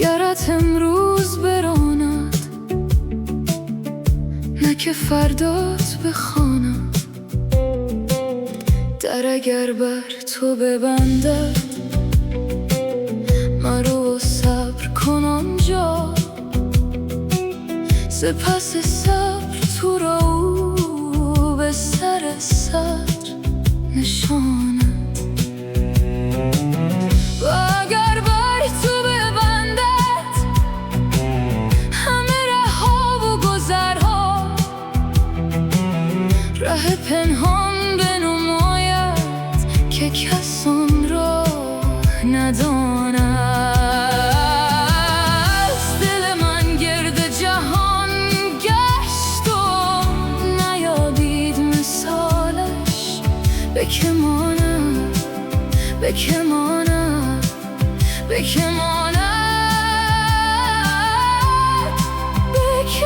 گرت امروز براند، نه که فردات بخوانم. در اگر بر تو ببندد، مرو و صبر کن آنجا. سپس صبر تو را او به سر صدر نشاند. و اگر بر تو ببندد همه ره‌ها و گذرها، ره پنهان بنماید که کس آن را نداند. که ماند، به که ماند، به که ماند، به که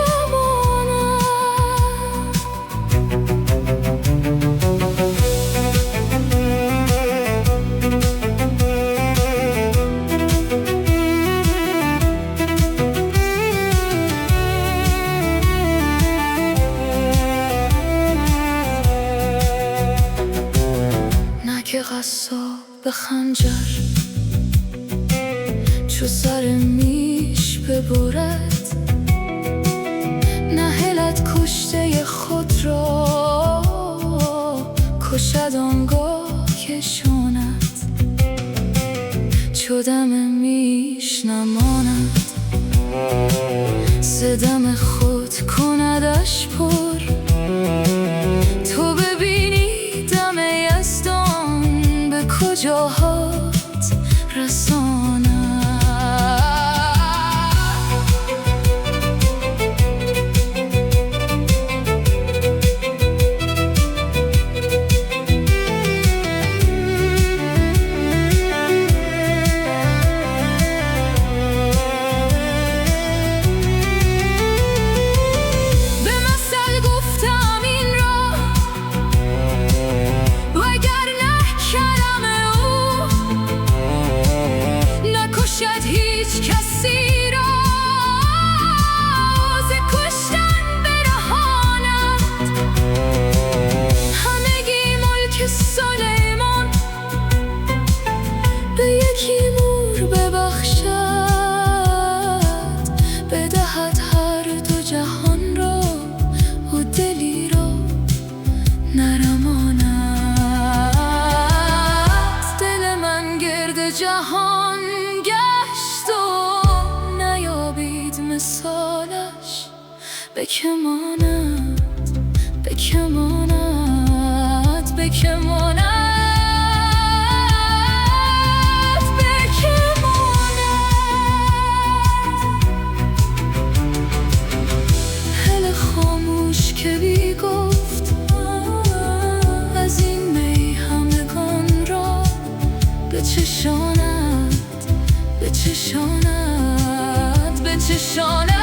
که قصاب به خنجر چو سر میش ببرد، نهلت کشته خود را کشد آنگاه که شاند. چو دم میش نماند، ز دم خود کندش پر. تو ببینی دم یزدان به کجاهات رساند. هیچ کسی را ز کشتن برهاند. همگی ملک سلیمان به یکی مور ببخشد. بدهد هر دو جهان را و دلی را نرماند. دل من گرد جهان مثالش به که ماند، به که ماند، به که ماند، به که ماند. هل خاموش که بی گفت از این می همگان را بچشاند، بچشاند، بچشاند.